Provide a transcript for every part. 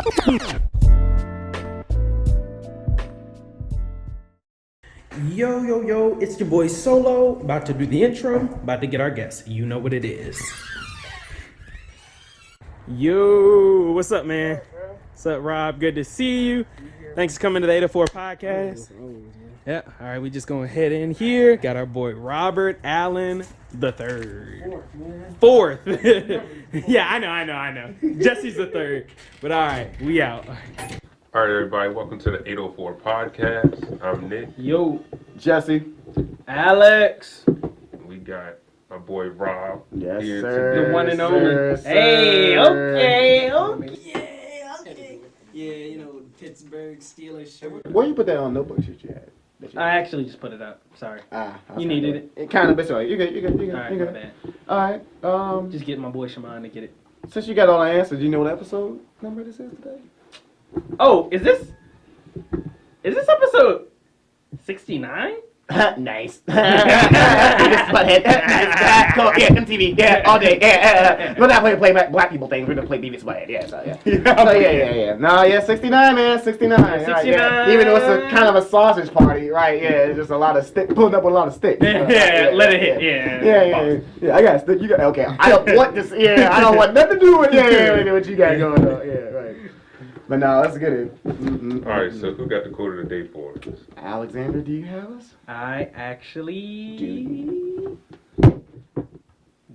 Yo, it's your boy Solo, about to do the intro, about to get our guest. You know what it is. Yo, what's up, man? What's up, Rob? Good to see you. Thanks for coming to the 804 podcast. Yeah, all right, we just gonna head in here. Got our boy Robert Allen the third. Fourth. Yeah, I know. Jesse's the third. But all right, we out. All right, everybody, welcome to the 804 podcast. I'm Nick. Yo, Jesse. Alex. We got my boy Rob. Yes, here sir. today. The one and only. Sir. Hey, okay. Yeah, you know, Pittsburgh Steelers shirt. Where you put that on notebook shit you had? I actually just put it up. Sorry. You needed it. It kind of, it's all right. You good. All right, my bad. All right. Just get my boy Shaman to get it. Since you got all the answers, you know what episode number this is today? Oh, is this episode 69? Nice. Butthead. Nice. Cool. Yeah, MTV. Yeah, all day. Yeah. We're not play black people things. We're gonna play Beavis Butthead. Yeah, so yeah. So yeah. No, yeah, 69, man. 69. 69. Right, yeah. Even though it's a kind of a sausage party, right? Yeah, it's just a lot of pulling up with a lot of sticks. Yeah, let it hit. Yeah. I got a stick. You got okay. I don't want this. Yeah, I don't want nothing to do with what you got going on. Yeah, right. But no, let's get it. All right, so who got the quote of the day for us? Alexander, do you have us? I actually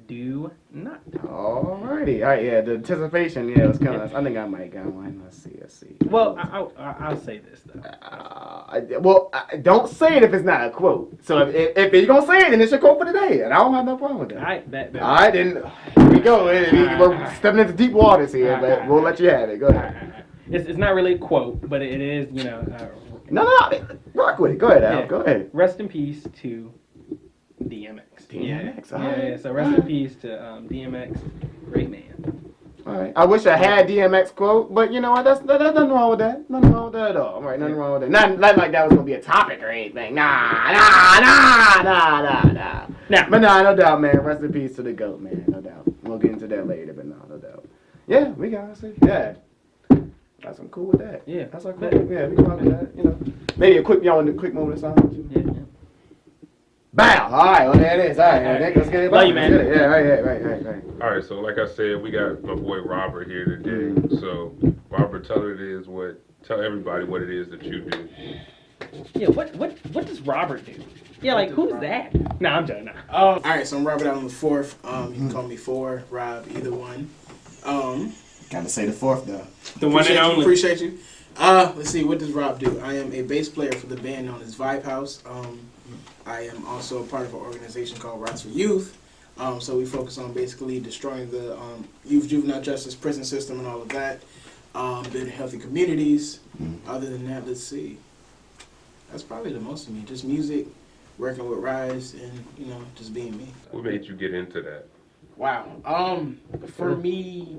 do not. Alrighty. All right, yeah, the anticipation, yeah, was coming. I think I might got one. Let's see. Well, I'll say this, though. Don't say it if it's not a quote. So if you're going to say it, then it's your quote for the day. And I don't have no problem with that. All right, bet. All right, then here we go. We're stepping into deep waters here, but we'll let you have it. Go ahead. It's not really a quote, but it is, you know. No, rock with it. Go ahead, Al. Yeah. Go ahead. Rest in peace to DMX. DMX, Yeah. So rest in peace to DMX. Great man. All right. I wish I had DMX quote, but you know what? There's nothing wrong with that. Nothing wrong with that at all. All right, nothing wrong with that. Not like that was gonna be a topic or anything. Nah. But nah, no doubt, man. Rest in peace to the GOAT, man. No doubt. We'll get into that later, but no doubt. Yeah, we gotta see. Yeah. That's I'm cool with that. Yeah. That's like cool. Yeah, we can rock with that. You know. Maybe a quick moment of silence. Yeah. Bow! Alright, well there it is. Alright, let's get it. Love you, man. Yeah, right. All right, so like I said, we got my boy Robert here today. So, Robert, tell everybody what it is that you do. Yeah, what does Robert do? Yeah, like, who's that? Nah, I'm joking. All right, so I'm Robert Allen the fourth. You can call me Four, Rob, either one. Gotta say the fourth though. The one and only. Appreciate you. Let's see, what does Rob do? I am a bass player for the band known as VYBEHOUSE. I am also a part of an organization called Rights for Youth. So we focus on basically destroying the youth juvenile justice prison system and all of that. Building healthy communities. Other than that, let's see. That's probably the most of me. Just music, working with Rise, and just being me. What made you get into that? Wow. For me,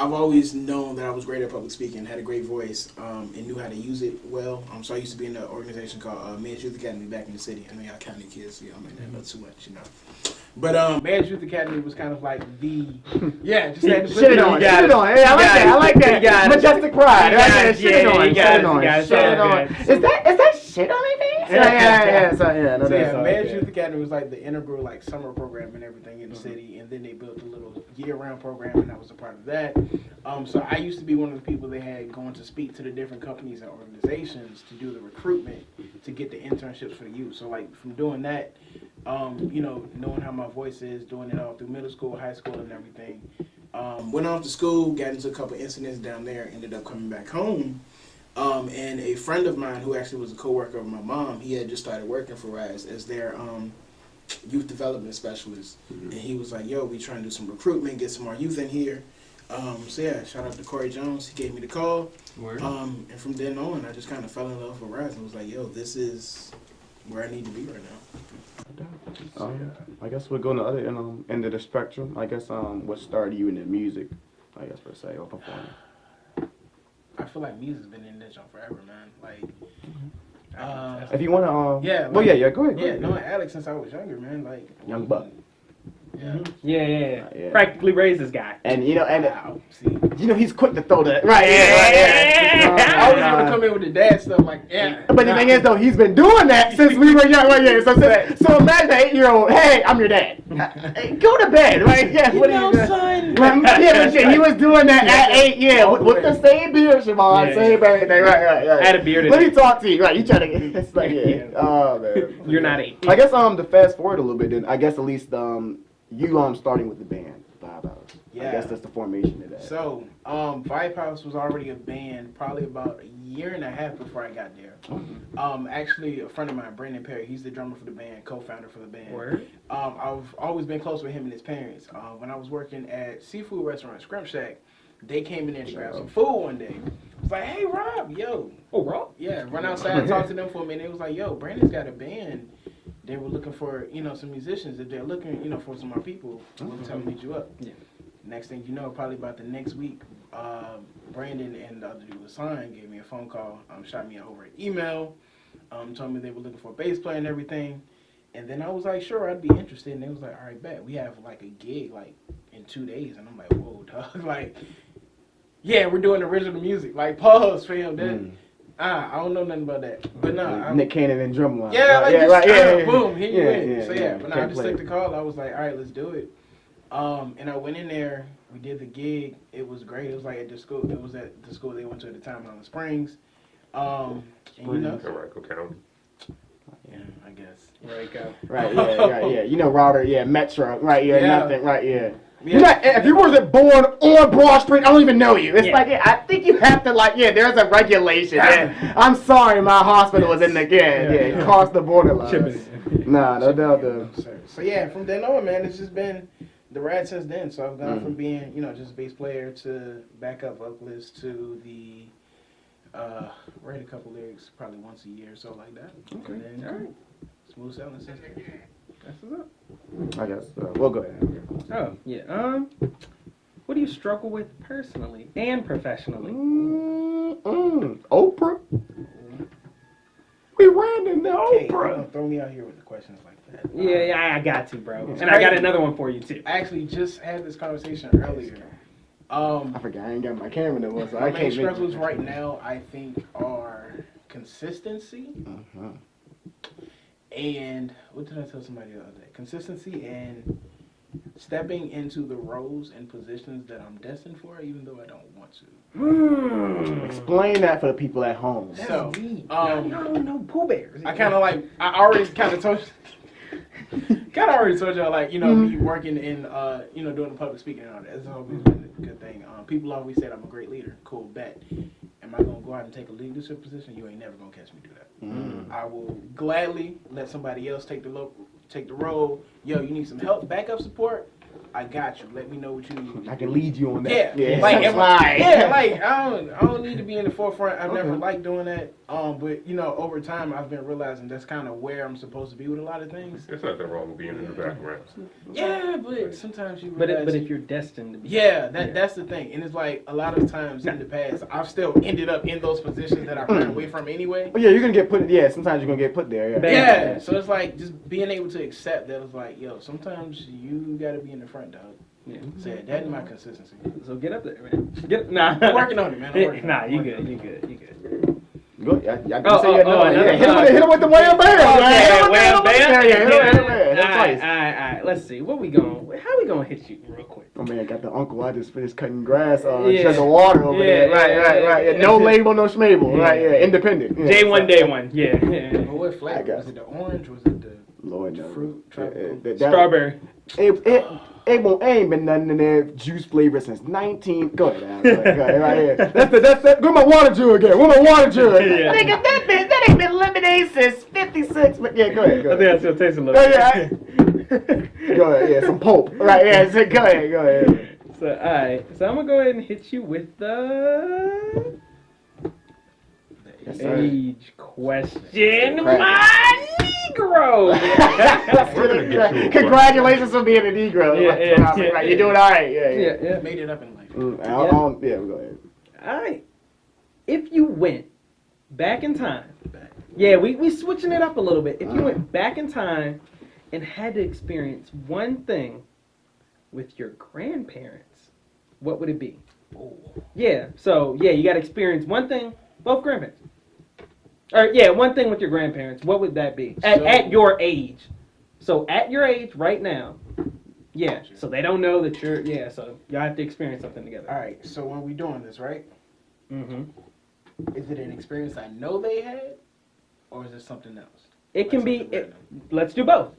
I've always known that I was great at public speaking, had a great voice, and knew how to use it well. So I used to be in an organization called Men's Youth Academy back in the city. I know y'all county kids, I may not know too much, But Men's Youth Academy was kind of like the just had to put Shit on. Hey, I like that. Majestic pride. Shit on. Is that shit on anything? Yeah. Men's Youth Academy was like the integral summer program and everything in the city, and then they built a little year-round program, and I was a part of that. So I used to be one of the people they had going to speak to the different companies and organizations to do the recruitment to get the internships for the youth. So from doing that, knowing how my voice is, doing it all through middle school, high school, and everything. Went off to school, got into a couple incidents down there, ended up coming back home. And a friend of mine who actually was a co-worker of my mom, he had just started working for Rise as their youth development specialist. And he was like, yo, we trying to do some recruitment, get some more youth in here. Shout out to Corey Jones. He gave me the call. And from then on, I just kind of fell in love with Rise and was like, yo, this is where I need to be right now. I guess we're going to the other end of the spectrum. I guess what started you into music, I guess per se, or performing? I feel like music's been in this genre forever, man. If you want to, yeah. Go ahead. Knowing Alex since I was younger, man. Young buck. Yeah. Practically raised this guy. And you know, and Wow. See, he's quick to throw that. Right. Yeah. I was gonna come in with the dad stuff like, But the thing is, though, he's been doing that since we were young. Right? Yeah. So imagine an 8-year-old. Hey, I'm your dad. Hey, go to bed. Right? Yeah. you What know, are you doing? son. Yeah, but shit, he was doing that at 8. Yeah, with the same beard, Siobhan. Same everything. Right. I had a beard. Let me talk to you. Right? You try to get. It's like Oh man. You're not 8. I guess to fast forward a little bit, then I guess at least you starting with the band VYBEHOUSE. Yeah. I guess that's the formation of that. So, VYBEHOUSE was already a band probably about a year and a half before I got there. Actually, a friend of mine, Brandon Perry, he's the drummer for the band, co-founder for the band. Word. I've always been close with him and his parents. When I was working at seafood restaurant Scrimp Shack, they came in there to grab some food one day. I was like, hey, Rob, yo. Oh, Rob? Yeah, run outside and talk to them for a minute. It was like, yo, Brandon's got a band. They were looking for, some musicians. If they're looking, for some more people, we'll tell them to hit you up. Yeah. Next thing you know, probably about the next week, Brandon and the other dude, Lasan, gave me a phone call, shot me over an email, told me they were looking for a bass player and everything. And then I was like, sure, I'd be interested. And they was like, all right, bet. We have like a gig like in 2 days. And I'm like, whoa, dog. Like, yeah, we're doing original music. Like, pause, fam. That, I don't know nothing about that. But no. Nick Cannon and drumline. Yeah, like, just boom, hit you in. Yeah, so yeah, but no, I just play took the call. I was like, all right, let's do it. And I went in there. We did the gig. It was great. It was like at the school. It was at the school they went to at the time in Holland Springs. And Henrico County. yeah, I guess. Right, yeah. You know Robert, Metro, right, nothing, right, Yeah. You're not, if you wasn't born on Broad Street, I don't even know you. It's like, I think you have to, there's a regulation. Yeah. I'm sorry, my hospital was in the, cross the borderline. Nah, no doubt. So yeah, from then on, man, it's just been the ride since then. So I've gone from being, just a bass player to backup vocalist to the, write a couple lyrics probably once a year, so like that. Okay. And then, All right. smooth sailing system. That's what's up. I guess, we'll go ahead. Oh, yeah. What do you struggle with personally and professionally? Oprah? We ran into Okay, Oprah. don't throw me out here with the questions like that. Yeah, I got to, bro. It's And I got crazy. another one for you, too. I actually just had this conversation earlier. I forgot, I ain't got my camera no more, so My I main can't struggles right now, I think, are consistency and what did I tell somebody the other day? Consistency and stepping into the roles and positions that I'm destined for, even though I don't want to. Explain that for the people at home. So, y'all don't know Pooh Bears. I already told y'all, me working in, doing the public speaking and all that. It's always been a good thing. People always said I'm a great leader. Cool, bet. Am I going to go out and take a leadership position? You ain't never going to catch me do that. I will gladly let somebody else take the role. Yo, you need some help, backup support? I got you. Let me know what you need. I can lead you on that. Yeah. I don't need to be in the forefront. I've never liked doing that. But over time I've been realizing that's kind of where I'm supposed to be with a lot of things. There's nothing wrong with being in the background. Yeah, but sometimes you But realize. if you're destined to be. That's the thing. And it's like a lot of times in the past I've still ended up in those positions that I ran away from anyway. Oh, yeah, you're going to get put, sometimes you're going to get put there, Yeah, so it's like just being able to accept that it's like, yo, sometimes you got to be in the front, dog. Yeah. So that's my consistency. So get up there, man. I'm working on it, man. You good. Go, I can say hit him with the wham bam. Okay, wham bam. Hit him. All right. Let's see. How we gonna hit you real quick? Oh man, I got the uncle. I just finished cutting grass. Shut the water over there. Right. Yeah. No label, no schmable. Yeah. Right. Yeah. Independent. Yeah. J1 day one. Yeah. Well, what flavor? Was it the orange? Was it the Lord knows. fruit? Tropical? Strawberry. It ain't been nothing in there juice flavor since 19. Go ahead, Al. Go ahead, right here. That's that. Where my water jug again? Where my water jug? Yeah. Nigga, that ain't been lemonade since '56. But yeah, go ahead. I think that's gonna taste a little. Go ahead. Yeah, some pulp. Right. Yeah. So go ahead. So all right. So I'm gonna go ahead and hit you with the age question. My Negro. Congratulations on being a Negro. Yeah. Right. You're doing all right. Yeah. Made it up in life. Yeah, go ahead. All right. If you went back in time, we switching it up a little bit. If you went back in time and had to experience one thing with your grandparents, what would it be? Oh. Yeah. So yeah, you got to experience one thing. Both grandparents. Or yeah, one thing with your grandparents. What would that be at your age? So at your age right now. Yeah. So they don't know that you're. Yeah. So y'all have to experience something together. All right. So when we doing this, right? Mm-hmm. Is it an experience I know they had, or is it something else? It can be. Let's do both.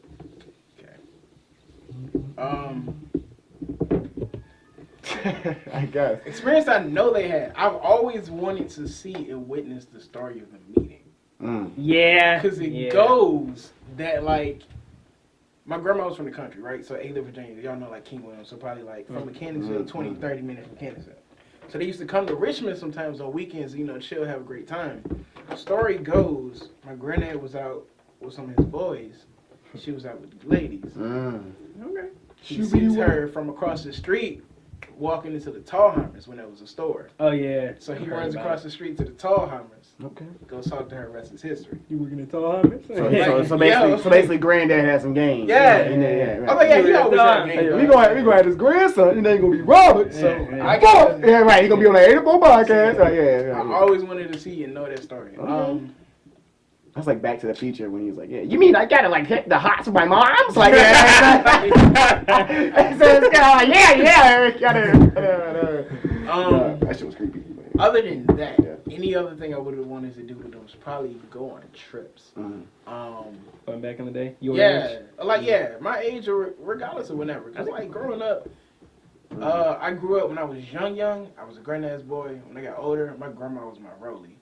I guess. Experience I know they had. I've always wanted to see and witness the story of the meeting. Yeah. Because it goes that, like, my grandma was from the country, right? So, Ayla, Virginia. Y'all know, like, King William. So, probably, like, from Mechanicsville, 20, 30 minutes from Mechanicsville. So, they used to come to Richmond sometimes on weekends, you know, chill, have a great time. The story goes, my granddad was out with some of his boys. She was out with the ladies. Okay. He sees her from across the street walking into the Tallheimers when there was a store. Oh yeah. So he runs across the street to the Tallheimers. Okay. Goes talk to her. Rest is history. You working at Tallheimers? So basically, granddad had some game. Yeah. Right. Oh yeah, he always had Hey, game. we gonna have his grandson. His name gonna be Robert. So I got. yeah, right. He gonna be on the 84 podcast. Right, yeah. I always wanted to see and know that story. That's like Back to the Future when he was like, "Yeah, you mean I gotta like hit the hots with my mom's?" Like, yeah. So it's kind of like, yeah. That shit was creepy. Other than that, any other thing I would have wanted to do with them was probably go on trips. Going back in the day. My age or regardless of whenever. Cause like growing up, I grew up when I was young. I was a granddad's boy. When I got older, my grandma was my rollie.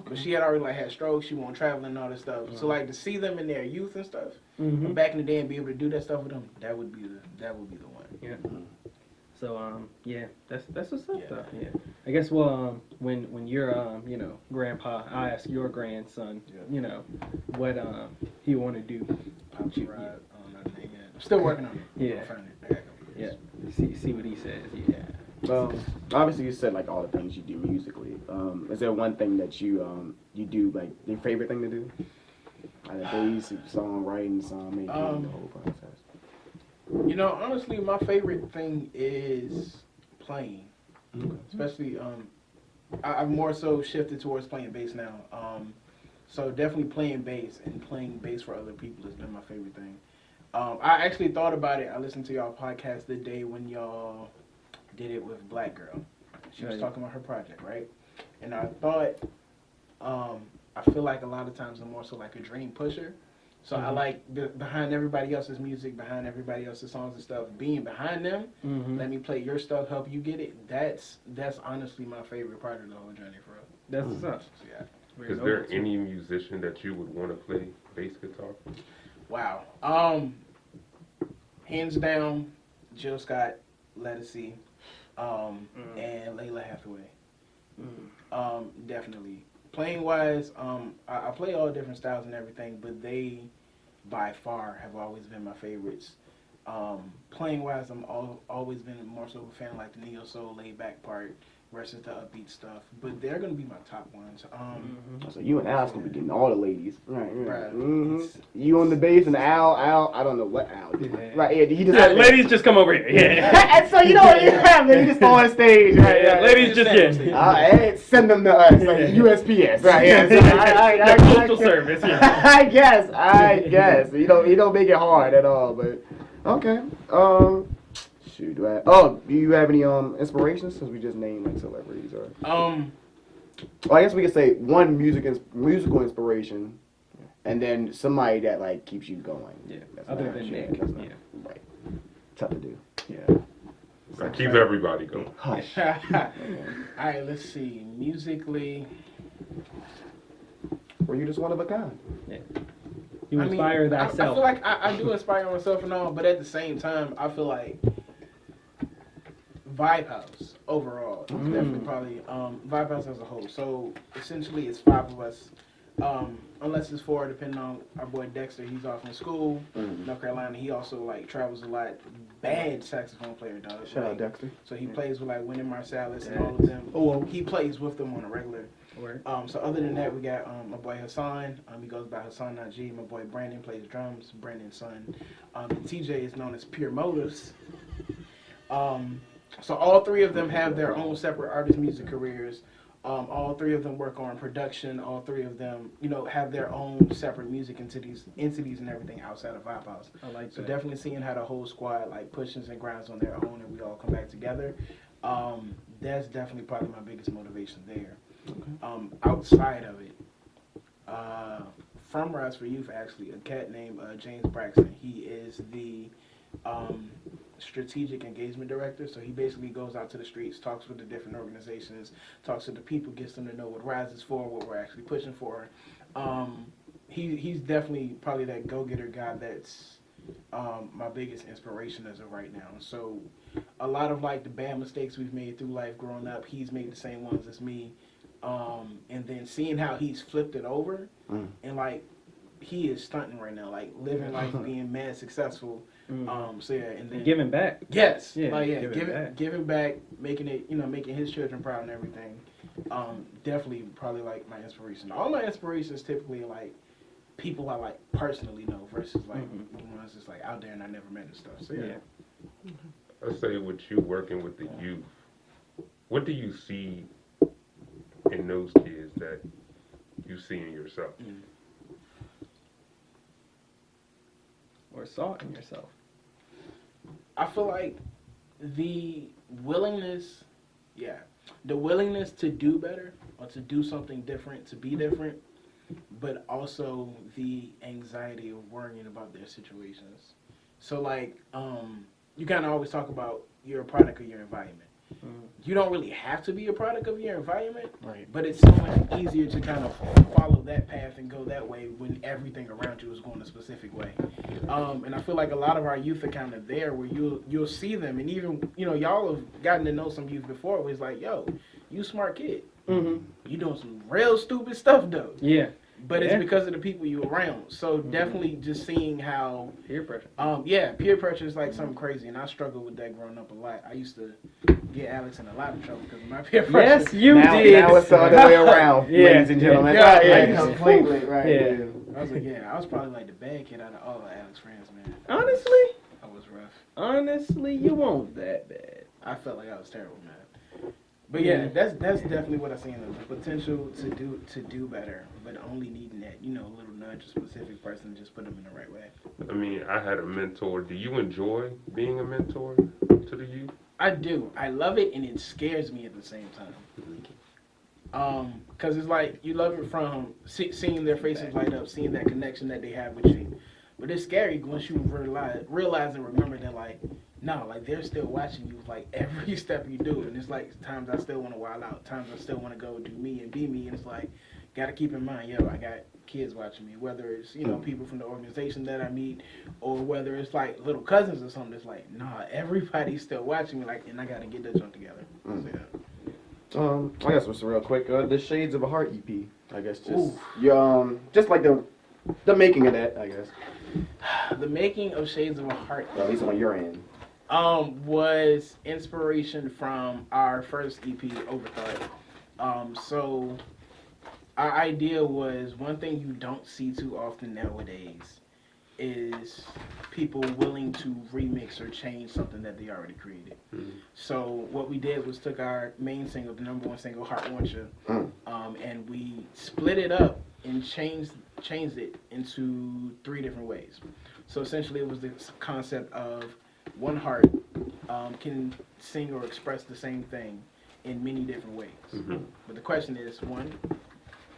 But she had already like had strokes. She went traveling and all this stuff. So like to see them in their youth and stuff, back in the day and be able to do that stuff with them, that would be the one. Yeah. So that's what's up though. Yeah. I guess when you're grandpa, I ask your grandson, what he want to do. Pop Rod, I don't know the name yet. I'm still working on it. Yeah. Yeah. See what he says. Yeah. Well, obviously you said like all the things you do musically. Is there one thing that you do like your favorite thing to do? Either bass, songwriting, song making, the whole process. Honestly, my favorite thing is playing. Especially, I've more so shifted towards playing bass now. So definitely playing bass and playing bass for other people has been my favorite thing. I actually thought about it. I listened to y'all podcast the day when y'all did it with Black Girl. She was talking about her project, right? And I thought, I feel like a lot of times I'm more so like a dream pusher. So I like behind everybody else's music, behind everybody else's songs and stuff, being behind them, let me play your stuff, help you get it. That's honestly my favorite part of the whole journey for us. That's what's up. So, yeah. Is there any musician that you would want to play bass guitar? Wow. Hands down, Jill Scott, Lettucey, and Layla Hathaway. Definitely. Playing wise, I play all different styles and everything, but they by far have always been my favorites. Playing wise, I'm always been more so a fan of like the neo soul laid back part versus the upbeat stuff, but they're gonna be my top ones. So you and Al's gonna be getting all the ladies, right? You on the bass and Al, I don't know what Al did. Right? Yeah, he just ladies just come over here. Yeah. And so you know what you have? They just on stage, right? Yeah. Ladies just send them to us, like USPS, right? Yeah. So, postal service. Yeah. I guess. You don't make it hard at all, but okay. Shoot, do you have any inspirations? Since we just named like celebrities, or well, I guess we could say one musical inspiration, and then somebody that like keeps you going. Yeah. Other than that, right. Tough to do. Yeah. That keeps everybody going. Hush. All right, let's see. Musically, or you just one of a kind. Yeah. You inspire thyself. I feel like I do inspire myself and all, but at the same time, I feel like VYBEHOUSE overall is definitely probably VYBEHOUSE as a whole. So essentially, it's 5 of us, unless it's 4, depending on our boy Dexter. He's off in school, North Carolina. He also like travels a lot. Bad saxophone player, dog. Shout out Dexter. So he plays with like Wynton Marsalis and all of them. Oh, he plays with them on a regular. So other than that, we got my boy Hassan. He goes by Hassan Najee. My boy Brandon plays drums. Brandon's son. TJ is known as Pure Motives. So all three of them have their own separate artist music careers. All three of them work on production. All three of them, have their own separate music entities and everything outside of VYBEHOUSE. I like that. So definitely seeing how the whole squad like pushes and grinds on their own, and we all come back together. That's definitely probably my biggest motivation there. Okay. Outside of it, from Rise for Youth, actually, a cat named James Braxton. He is the strategic engagement director. So he basically goes out to the streets, talks with the different organizations, talks to the people, gets them to know what Rise is for, what we're actually pushing for. He's definitely probably that go-getter guy that's my biggest inspiration as of right now. So a lot of like the bad mistakes we've made through life growing up, he's made the same ones as me. And then seeing how he's flipped it over, and like he is stunting right now, like living life, being mad successful. So yeah, and then Giving back. yes, Yeah, like giving back, making it, making his children proud and everything. Definitely probably like my inspiration. All my inspirations typically like people I like personally know versus like ones just like out there and I never met and stuff. So yeah. I say with you working with the youth, what do you see in those kids that you see in yourself? Or saw it in yourself. I feel like the willingness to do better or to do something different, to be different, but also the anxiety of worrying about their situations. So like, you kind of always talk about you're a product of your environment. You don't really have to be a product of your environment, Right. but it's so much easier to kind of follow that path and go that way when everything around you is going a specific way. And I feel like a lot of our youth are kind of there where you'll see them, and even y'all have gotten to know some youth before. Where it's like, yo, you smart kid, you doing some real stupid stuff though. Yeah. But it's because of the people you around. So definitely just seeing how Peer pressure. peer pressure is like something crazy, and I struggled with that growing up a lot. I used to get Alex in a lot of trouble because of my peer pressure. Yes, you now, did. Now it's the other way around, ladies and gentlemen. Yeah, Completely right. Yeah. I was like, I was probably like the bad kid out of all of Alex's friends, man. Honestly, I was rough. Honestly, you weren't that bad. I felt like I was terrible, man. But yeah, that's definitely what I see in them. The potential to do better, but only needing that, little nudge, a specific person to just put them in the right way. I mean, I had a mentor. Do you enjoy being a mentor to the youth? I do. I love it, and it scares me at the same time. Because it's like you love it from seeing their faces light up, seeing that connection that they have with you. But it's scary once you realize and remember that, like, no, like they're still watching you, like every step you do. And it's like times I still want to wild out, times I still want to go do me and be me. And it's like, gotta keep in mind, I got kids watching me. Whether it's people from the organization that I meet, or whether it's like little cousins or something. It's like, nah, everybody's still watching me, like, and I gotta get that junk together. So, I guess what's real quick. The Shades of a Heart EP. I guess just Ooh. just like the making of that. I guess the making of Shades of a Heart, at least on your end, was inspiration from our first EP, Overthought. So our idea was, one thing you don't see too often nowadays is people willing to remix or change something that they already created. So what we did was took our main single, the number one single, Heart Wants You, and we split it up and changed it into 3 different ways. So essentially it was the concept of one heart can sing or express the same thing in many different ways. But the question is, 1,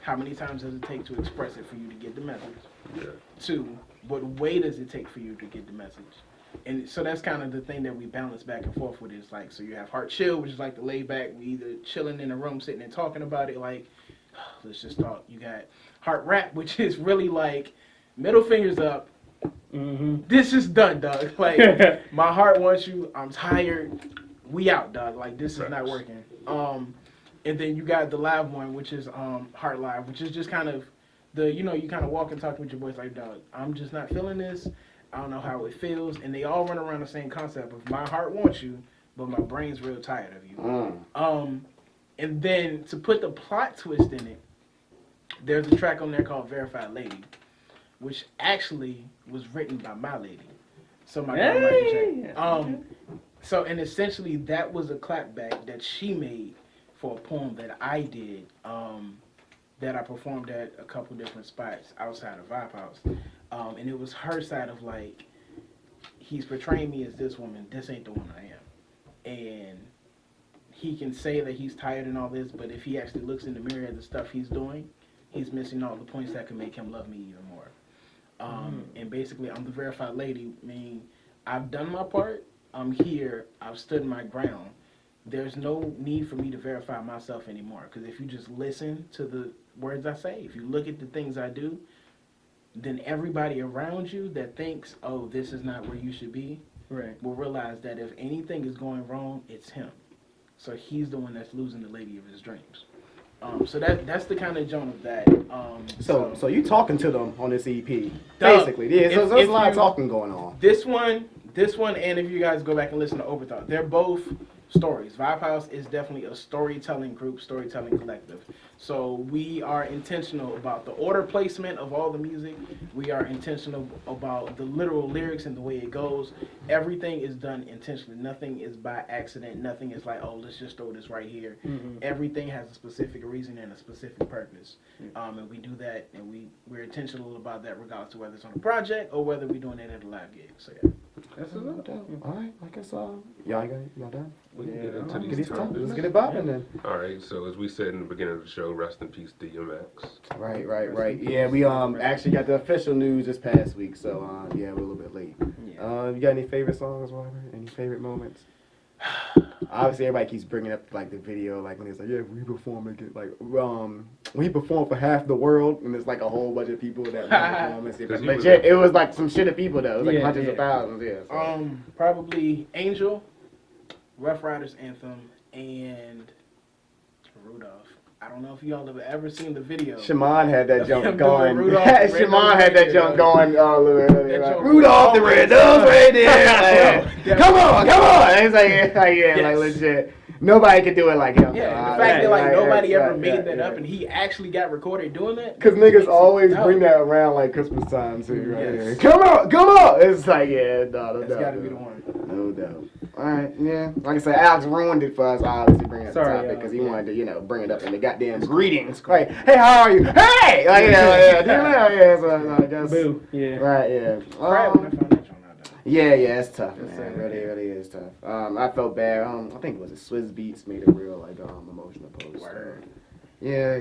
how many times does it take to express it for you to get the message? 2, what way does it take for you to get the message? And so that's kind of the thing that we balance back and forth with. Is like, so you have Heart Chill, which is like the laid back, we either chilling in a room, sitting and talking about it, like, let's just talk. You got Heart Rap, which is really like middle fingers up. This is done, dog. Like, my heart wants you. I'm tired. We out, dog. Like, this is not working. And then you got the live one, which is Heart Live, which is just kind of the, you kind of walk and talk with your boys like, dog, I'm just not feeling this. I don't know how it feels. And they all run around the same concept of my heart wants you, but my brain's real tired of you. And then to put the plot twist in it, there's a track on there called Verified Lady, which actually was written by my lady. So my girl Michael Jackson. So, and essentially, that was a clapback that she made for a poem that I did, that I performed at a couple different spots outside of VYBEHOUSE. And it was her side of like, he's portraying me as this woman, this ain't the one I am. And he can say that he's tired and all this, but if he actually looks in the mirror at the stuff he's doing, he's missing all the points that can make him love me even more. And basically, I'm the verified lady, meaning I've done my part. I'm here. I've stood my ground. There's no need for me to verify myself anymore. Because if you just listen to the words I say, if you look at the things I do, then everybody around you that thinks, oh, this is not where you should be, will realize that if anything is going wrong, it's him. So he's the one that's losing the lady of his dreams. So that's the kind of joint of that. So you talking to them on this EP, basically? Yeah. So there's a lot of talking going on. This one, and if you guys go back and listen to Overthought, they're both stories. VYBEHOUSE is definitely a storytelling group, storytelling collective. So we are intentional about the order placement of all the music. We are intentional about the literal lyrics and the way it goes. Everything is done intentionally. Nothing is by accident. Nothing is like, oh, let's just throw this right here. Everything has a specific reason and a specific purpose. And we do that, and we're intentional about that regardless of whether it's on a project or whether we're doing it at a live gig. So yeah. That's all right, I guess y'all done? We can get into Let's these topics. Let's get it bopping then. All right, so as we said in the beginning of the show, rest in peace, DMX. Right. Yeah, we actually got the official news this past week, so yeah, we're a little bit late. You got any favorite songs, Robert? Any favorite moments? Obviously, everybody keeps bringing up like the video, like when it's like, yeah, we perform again, like when he performed for half the world, and there's like a whole bunch of people that perform. But it was like some shit of people though. It was like hundreds of thousands. Yeah. So. Probably Angel, Rough Riders Anthem, and Rudolph. I don't know if y'all have ever seen the video. Shimon had that jump going. Rudolph, Shimon had that jump going all the way. Like, Rudolph the red nose right there. Like, come on. And it's like legit. Nobody could do it like him. Yeah, the fact that like nobody ever made that up, and he actually got recorded doing that. Because niggas always bring that around like Christmas time too, right? Yes. Come on! It's like, no doubt. That's gotta be the one. No doubt. Alright, yeah. Like I said, Alex ruined it for us, obviously, bringing up the topic, because he wanted to, bring it up in the goddamn greetings. Right. Hey, how are you? Hey! Like, so I guess. Boo. Yeah. Right, yeah. Yeah, it's tough, man. It really is tough. I felt bad. I think it was Swizz Beatz made a real emotional post. Yeah.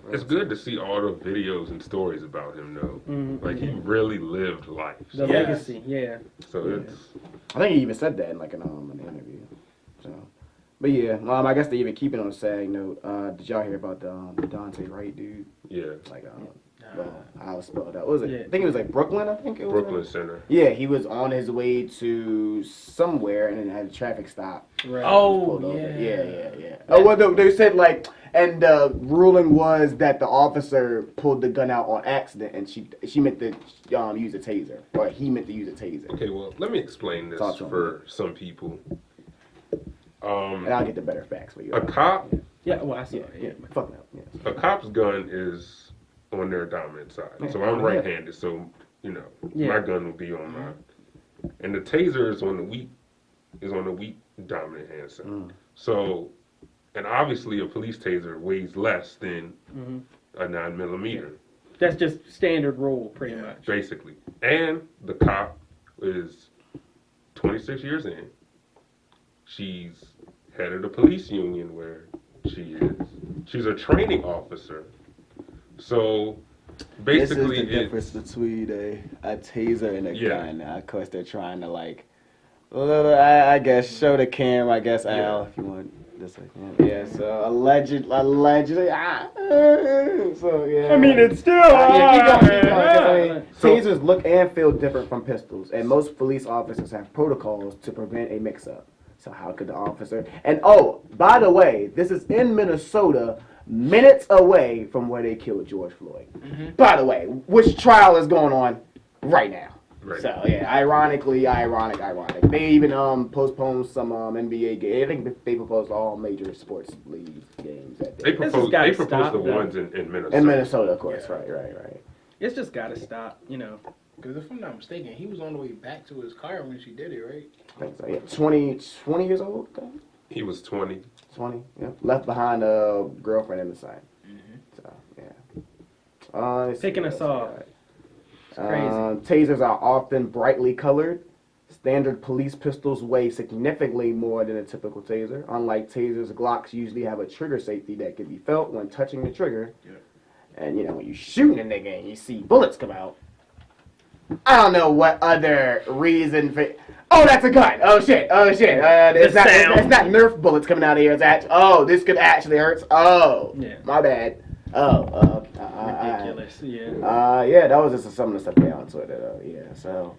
It's good to see all the videos and stories about him, though. Like he really lived life. The legacy, yeah. So it's. I think he even said that in like an interview. So, but yeah, I guess they even keep it on a sad note. Did y'all hear about the Daunte Wright dude? Yeah. Like I was spelled out. What was it? Yeah. I think it was like Brooklyn. I think it was Brooklyn Center. Yeah, he was on his way to somewhere and then had a traffic stop. Right. Oh yeah. Oh well, they said like, and the ruling was that the officer pulled the gun out on accident, and she meant to use a taser, or he meant to use a taser. Okay, well, let me explain this for some people. And I'll get the better facts for you. A cop. Yeah. Well, I see. Yeah. Fuck no. Yeah. A cop's gun is on their dominant side. So I'm right-handed, so my gun will be on mine. And the taser is on the weak dominant hand side. So, and obviously a police taser weighs less than a 9mm. Yeah. That's just standard rule, pretty much. Basically. And the cop is 26 years in. She's head of the police union where she is. She's a training officer. So basically, this is the difference between a taser and a gun. Of course, they're trying to I guess show the camera. I guess Al, if you want this. So allegedly. So yeah. I mean, it's still. Tasers look and feel different from pistols, and most police officers have protocols to prevent a mix-up. So how could the officer? And by the way, this is in Minnesota. Minutes away from where they killed George Floyd. By the way, which trial is going on right now. Right. So yeah, ironic. They even postponed some NBA games. I think they proposed all major sports league games that day. They proposed the ones in Minnesota. In Minnesota, of course. Right. It's just got to stop. Because if I'm not mistaken, he was on the way back to his car when she did it, right? I think so. Yeah, 20 years old. He was 20. 20. Yeah, left behind a girlfriend in the side. So yeah. Picking us off. It's crazy. Tasers are often brightly colored. Standard police pistols weigh significantly more than a typical taser. Unlike tasers, Glocks usually have a trigger safety that can be felt when touching the trigger. Yeah. And you know, when you shoot a nigga and you see bullets come out, I don't know what other reason for. Oh, that's a gun. Oh shit. It's not Nerf bullets coming out of here. It's actually. Oh, this could actually hurt. Oh, yeah. My bad. Oh, ridiculous. Yeah. Yeah, that was just some of the stuff they on Twitter. Yeah, so.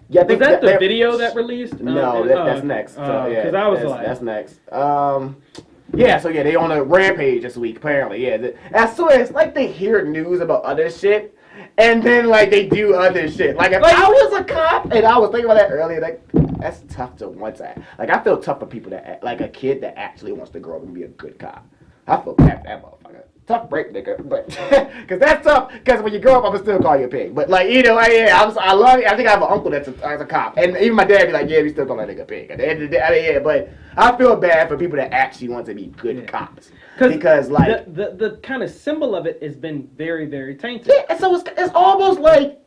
Yeah, I think was that the video that released? No, that's next. So, yeah, because I was like, that's next. Yeah, so yeah, they on a rampage this week apparently. Yeah, I swear it's like they hear news about other shit, and then like they do other shit. Like if I was a cop and I was thinking about that earlier, like that's tough to want to. Like I feel tough for people that like a kid that actually wants to grow up and be a good cop. I feel bad for that motherfucker. Tough break, nigga, but because that's tough. Because when you grow up, I'm gonna still call you a pig. But like, you know, I love it. I think I have an uncle that's a cop, and even my dad be like, yeah, we still call that nigga a pig. At the end of the day, but I feel bad for people that actually want to be good cops because like the kind of symbol of it has been very, very tainted. Yeah, so it's almost like.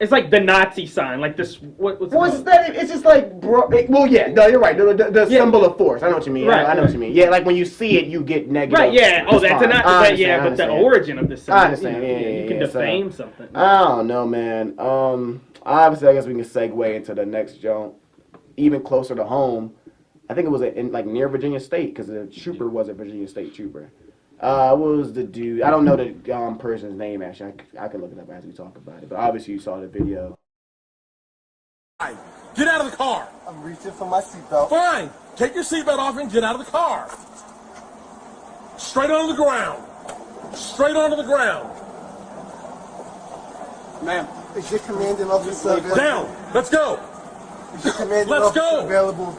It's like the Nazi sign, like this. What's that? It's just like, bro. Well, yeah, no, you're right. The symbol of force. I know what you mean. Right, I know what you mean. Yeah, like when you see it, you get negative. Right. Yeah. Oh, that's a Nazi. But the origin of the symbol. I understand. You can defame something. I don't know, man. Obviously, I guess we can segue into the next jump, even closer to home. I think it was in like near Virginia State because the trooper was a Virginia State trooper. What was the dude? I don't know the person's name, actually. I can look it up as we talk about it. But obviously, you saw the video. Get out of the car. I'm reaching for my seatbelt. Fine. Take your seatbelt off and get out of the car. Straight onto the ground. Straight onto the ground. Ma'am, is your commanding officer available? Down. Let's go. Is your commanding Let's officer go. available?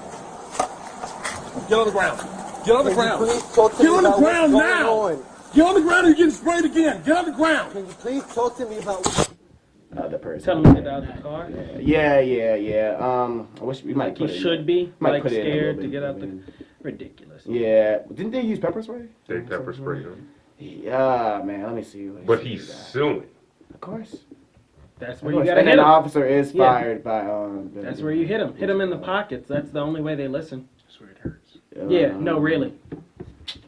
Get on the ground. Get on the ground. Get on the ground now. Get on the ground and you're getting sprayed again. Get on the ground. Can you please talk to me about what... The person. Tell him to get out of the car. Yeah. I wish we might. Like he should be. Like scared to get out the. Ridiculous. Yeah. Didn't they use pepper spray? They pepper sprayed him. Yeah, man. Let me see. But he's suing. Of course. That's where you gotta hit him. The officer is fired by. That's where you hit him. Hit him in the pockets. That's the only way they listen. That's where it hurts. Yeah. No, really.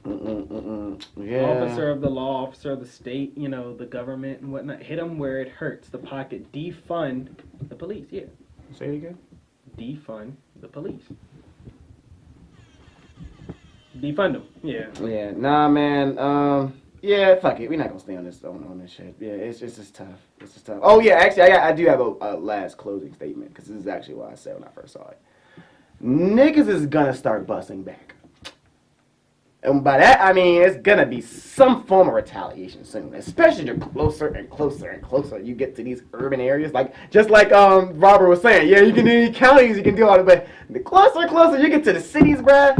Yeah. Officer of the law, officer of the state, you know, the government and whatnot. Hit them where it hurts. The pocket. Defund the police. Yeah. Say it again. Defund the police. Defund them. Yeah. Yeah. Nah, man. Yeah. Fuck it. We're not gonna stay on this shit. Yeah. It's just tough. It's just tough. Oh yeah. Actually, I do have a last closing statement because this is actually what I said when I first saw it. Niggas is gonna start busting back. And by that, I mean, it's gonna be some form of retaliation soon, especially the closer and closer and closer you get to these urban areas. Like, just like Robert was saying, yeah, you can do any counties, you can do all that, but the closer and closer you get to the cities, bruh,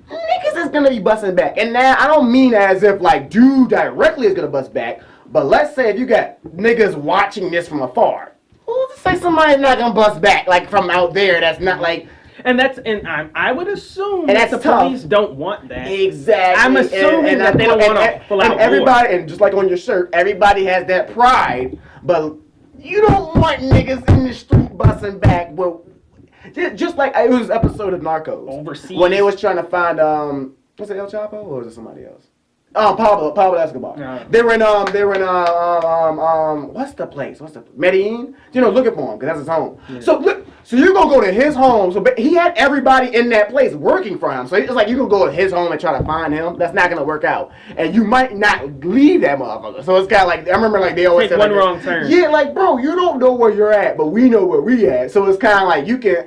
niggas is gonna be busting back. And now, I don't mean as if, like, dude directly is gonna bust back, but let's say if you got niggas watching this from afar, who's to say somebody's not gonna bust back, like, from out there that's not, like... And I would assume that the police don't want that. Exactly. I'm assuming that they don't want to pull out everybody, war. And just like on your shirt, everybody has that pride, but you don't want niggas in the street busting back. Well, just like it was an episode of Narcos. Overseas. When they was trying to find, was it El Chapo or was it somebody else? Pablo Escobar. They were in what's the place? Medellin? You know, looking for him because that's his home. Yeah. So you're gonna go to his home. So he had everybody in that place working for him. So it's like you can go to his home and try to find him. That's not gonna work out, and you might not leave that motherfucker. So it's kind of like I remember like they always take said one wrong turn. Yeah, like bro, you don't know where you're at, but we know where we at. So it's kind of like you can,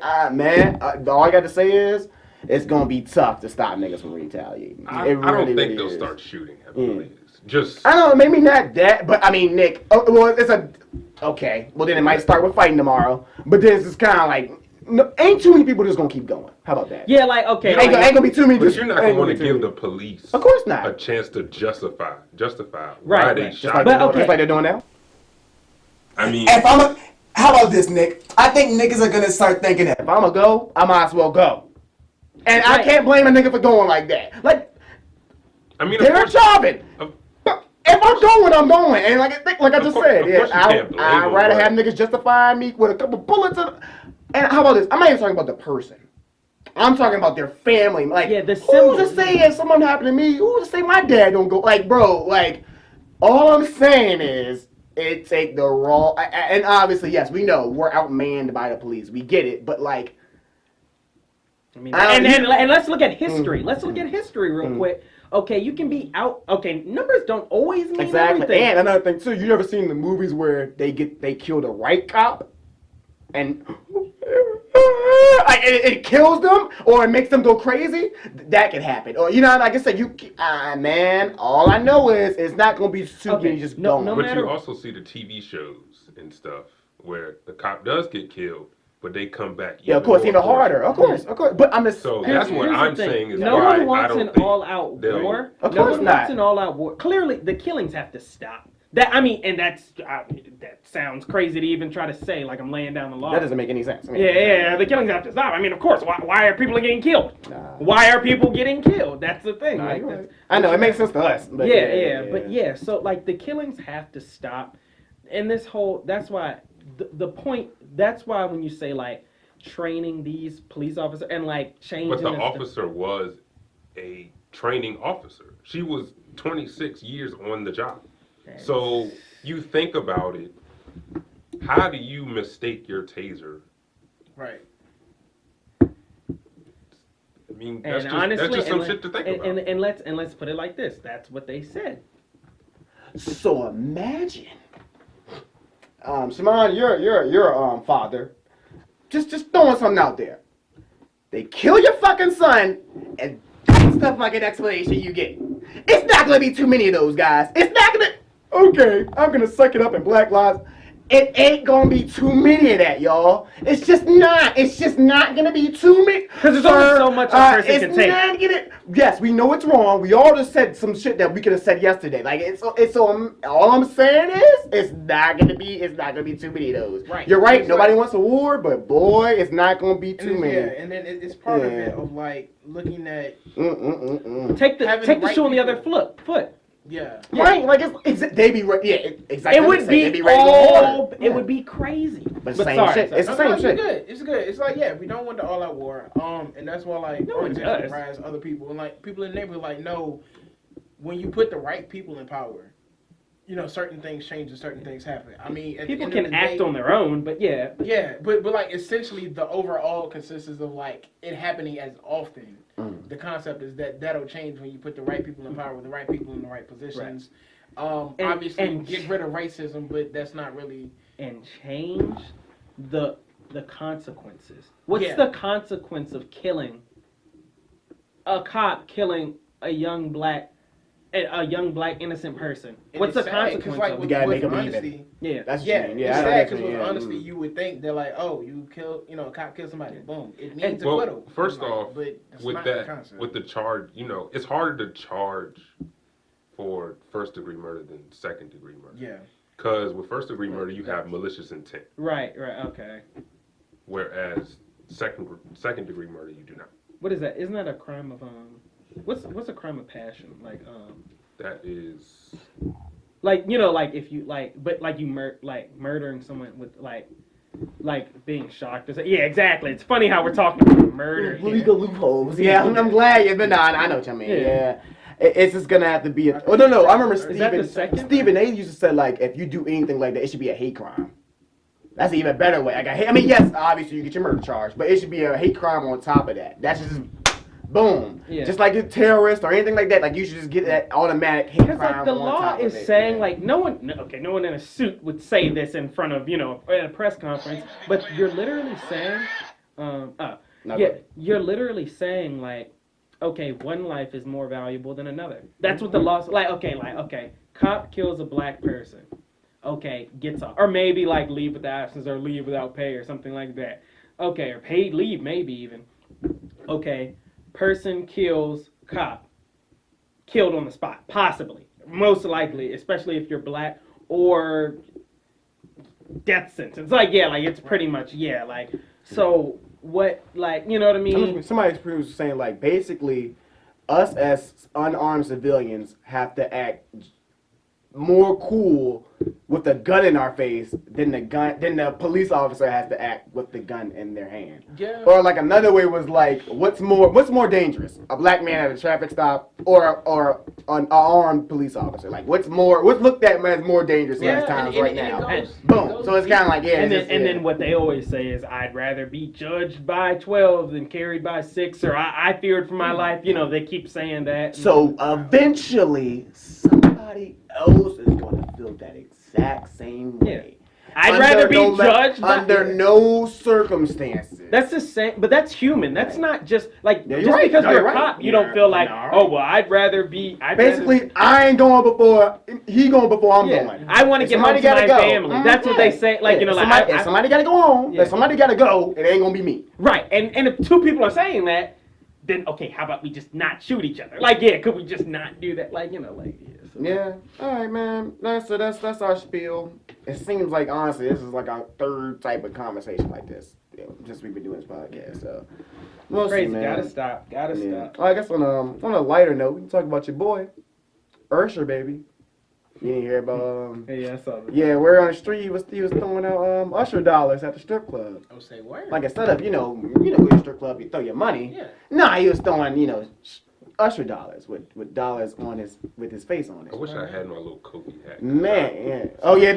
all I got to say is. It's gonna be tough to stop niggas from retaliating. I don't think they'll start shooting at police. Just I don't know, maybe not that, but I mean, Nick. Okay. Well, then it might start with fighting tomorrow. But then it's kind of like, ain't too many people just gonna keep going. How about that? Yeah, like okay. Ain't gonna be too many. But you're not gonna want to give the police, of course not, a chance to justify why they shot. Just like they're doing now. I mean, how about this, Nick? I think niggas are gonna start thinking that If I'ma go, I might as well go. And I can't blame a nigga for going like that. Like, I mean, they're jobbing. of- If I'm going, I'm going. And like I just said, of course you can't blame I'd them, rather but- have niggas justify me with a couple bullets. And how about this? I'm not even talking about the person. I'm talking about their family. Like, Yeah, the who's symbol. to say if something happened to me? Who's to say my dad don't go? Like, bro, like, all I'm saying is it take the raw. And obviously, yes, we know we're outmanned by the police. We get it, but like. I mean, and let's look at history. Let's look at history real quick. Okay, you can be out. Okay, numbers don't always mean everything. And another thing too, you ever seen the movies where they kill the right cop, and like it kills them or it makes them go crazy? That can happen. Or like I said, man. All I know is it's not gonna be too many just going. But you also see the TV shows and stuff where the cop does get killed, but they come back. Yeah, of course, even harder. Of course. But I'm just. So that's what I'm saying is no why one wants I don't an think all-out war. Of No course one not. wants an all-out war. Clearly, the killings have to stop. That sounds crazy to even try to say. Like I'm laying down the law. That doesn't make any sense. Yeah, the killings have to stop. I mean, of course. Why are people getting killed? Why are people getting killed? That's the thing. Nah, you're right. I know it makes sense to us. But yeah. So like the killings have to stop, and this whole that's why the point. That's why when you say like training these police officers and like changing. But the officer was a training officer. She was 26 years on the job. So you think about it. How do you mistake your taser? Right. I mean, that's just some shit to think about. And let's put it like this. That's what they said. So imagine, Shimon, your father, just throwing something out there. They kill your fucking son, and that's the fucking explanation you get. It's not gonna be too many of those guys. It's not gonna. Okay, I'm gonna suck it up in Black Lives. It ain't gonna be too many of that, y'all. It's just not. It's just not gonna be too many. Because there's only so much a person can take. Not gonna, yes, we know it's wrong. We all just said some shit that we could have said yesterday. Like all I'm saying is it's not gonna be too many of those. Right. You're right. It's Nobody like- wants a war, but boy, it's not gonna be too many. Yeah, and then it's part of it of like looking at Take Having the right shoe on the other people. foot. yeah. Right, like they be right. Yeah, exactly. It would They'd be ready to go harder. it would be crazy. But same shit. It's the same It's shit. good. It's good. It's like we don't want the all-out war. And that's why like No one organizations does. rise other people and like people in the neighborhood like no, when you put the right people in power, certain things change and certain things happen. I mean, at the People end of can the act day- on their own, but yeah. Yeah, but like essentially the overall consists of like it happening as often. The concept is that that'll change when you put the right people in power with the right people in the right positions. Obviously, and- get rid of racism, but that's not really. And change the consequences. What's Yeah. the consequence of killing a cop killing a young black innocent person? And What's the it's sad, 'cause, consequence like, of You it? gotta with make 'em honesty, even. Yeah. That's what Yeah, you mean. it's Yeah, I know sad what because you with mean, yeah. honesty, you would think they're like, oh, you killed, a cop killed somebody, boom, it means Well, acquittal. first Like, off, but that's with not the that, concept. with the charge, it's harder to charge for first-degree murder than second-degree murder. Yeah, Because with first-degree murder, you have malicious intent, Right, okay. whereas second-degree murder, you do not. What is that? Isn't that a crime of what's a crime of passion? Like That is like like if you but you murdering someone with like being shocked. Yeah, exactly. It's funny how we're talking about murder here. Legal loopholes. Yeah, I'm glad you've been on. I know what you mean. Yeah. Yeah. It's just gonna have to be a. Oh no! I remember Is that the second? Stephen A. used to say like, if you do anything like that, it should be a hate crime. That's an even better way. I mean, yes, obviously you get your murder charge, but it should be a hate crime on top of that. That's just boom. Yeah. Just like a terrorist or anything like that. Like you should just get that automatic hate crime. Because like the on law top is of it. saying Yeah. like no one in a suit would say this in front of at a press conference, but you're literally saying you're literally saying like okay, one life is more valuable than another. That's what the law okay, cop kills a black person. Okay, gets off. Or maybe like leave with absence or leave without pay or something like that. Okay, or paid leave maybe even. Okay, person kills cop. Killed on the spot, possibly. Most likely, especially if you're black or death sentence. Like, yeah, like it's pretty much, yeah, like, so what, like, you know what I mean? Somebody was saying like basically, us as unarmed civilians have to act more cool with the gun in our face than the police officer has to act with the gun in their hand. Yeah. Or like another way was like, what's more dangerous? A black man at a traffic stop or an armed police officer? Like what's looked at as more dangerous in these times right now? Boom. So it's kind of like And then what they always say is, I'd rather be judged by 12 than carried by 6, or I feared for my life. You know, they keep saying that. So eventually, somebody else is going to feel that exact same way. I'd rather be judged under no circumstances. That's the same, but that's human. That's not just like Yeah, just because No, you're a you're cop, right. you don't feel like, You're right. oh well, I'd rather be. Basically, I ain't going before he going before I'm going. I want to If get home somebody to my gotta go, family. That's what they say. Like, you know, like if somebody got to go home, if somebody got to go, it ain't gonna be me. right. And if two people are saying that, then okay, how about we just not shoot each other? Like, yeah, could we just not do that? Like, you know, like Yeah. All right, man. That's our spiel. It seems like honestly, this is like our third type of conversation like this since we've been doing this podcast. So we'll crazy. see, man. Gotta stop. Well, I guess on a lighter note, we can talk about your boy, Usher, baby. You didn't hear about Yeah, I saw that. Yeah, we're on the street. He was throwing out Usher dollars at the strip club. Oh, say what? Like instead of with a strip club you throw your money. Yeah. Nah, he was throwing Usher dollars with dollars on with his face on it. I wish I had my little Kobe hat. Man, yeah. Oh yeah,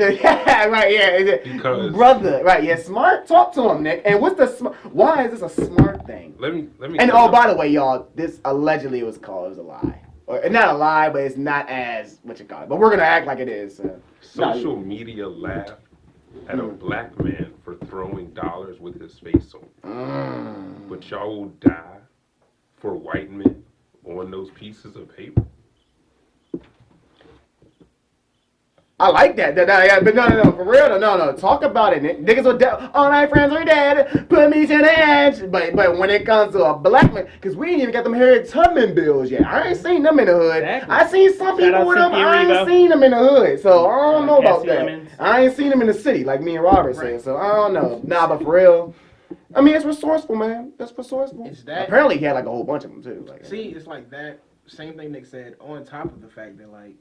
right, yeah. Because brother, right, yeah, smart. Talk to him, Nick. And what's the why is this a smart thing? let me. And by the way, y'all, this allegedly was a lie. Or not a lie, but it's not as what you call it. But we're gonna act like it is. So. Social media laughed at a black man for throwing dollars with his face on. But y'all will die for white men on those pieces of paper. I like that. But no, for real, no. Talk about it, Nick. Niggas are all my friends are dead. Put me to the edge. But when it comes to a black man, because we ain't even got them Harriet Tubman bills yet. I ain't seen them in the hood. Exactly. I seen some people with them. I ain't seen them in the hood. So I don't know about that. Lemons. I ain't seen them in the city like me and Robert said. So I don't know. Nah, but for real. I mean, it's resourceful, man. That's resourceful. It's that. Apparently, he had like a whole bunch of them too. Like, See, it's like that same thing Nick said. On top of the fact that like,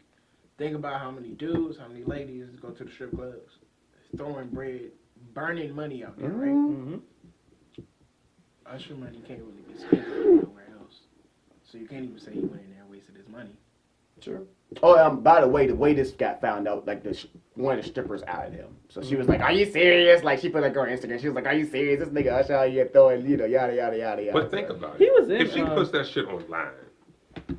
think about how many dudes, how many ladies go to the strip clubs, throwing bread, burning money out there, right? Mm-hmm. Usher money can't really be spent nowhere else, so you can't even say he went in there and wasted his money. Sure. Oh, by the way this got found out, like one of the strippers outed him. So she was like, "Are you serious?" Like she put like on Instagram. She was like, "Are you serious? This nigga Usher out here throwing, yada yada yada." But think about He it. was in, If she puts that shit online,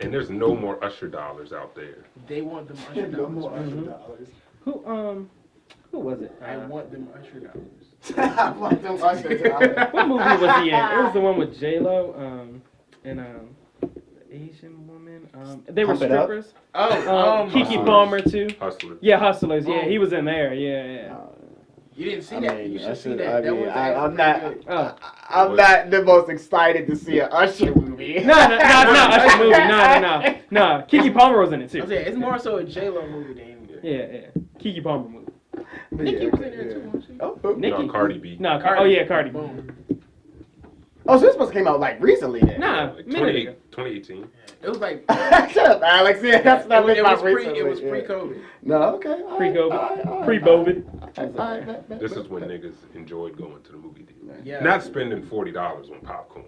and there's no more Usher dollars out there. They want them Usher dollars. Who was it? I want them Usher dollars. I want them Usher dollars. What movie was he in? It was the one with J-Lo, and the Asian woman. They were Pump It Up? strippers. Kiki Kiki Palmer too. Hustlers. Yeah, Hustlers. Yeah, he was in there. Yeah. You didn't see I that? mean, You should Usher- see I that. That mean, was I'm actually not- pretty good. I'm not the most excited to see an Usher movie. No, Usher movie. No. Kiki Palmer was in it I too. was saying, it's more so a J-Lo movie than anything. Yeah. Kiki Palmer movie. Nicki was in there too, wasn't she? Oh, Nicki. No, Cardi B. No, Cardi B. Boom. so this must have came out like recently then. Nah, Like minute ago. 2018. It was like Shut up, Alex. Yeah, that's not it was recently. it was yeah. pre-COVID. No, okay. all right, Pre-COVID. all right, all right. Pre-COVID. All right, bet. This is when niggas enjoyed going to the movie theater. Yeah. Not spending $40 on popcorn.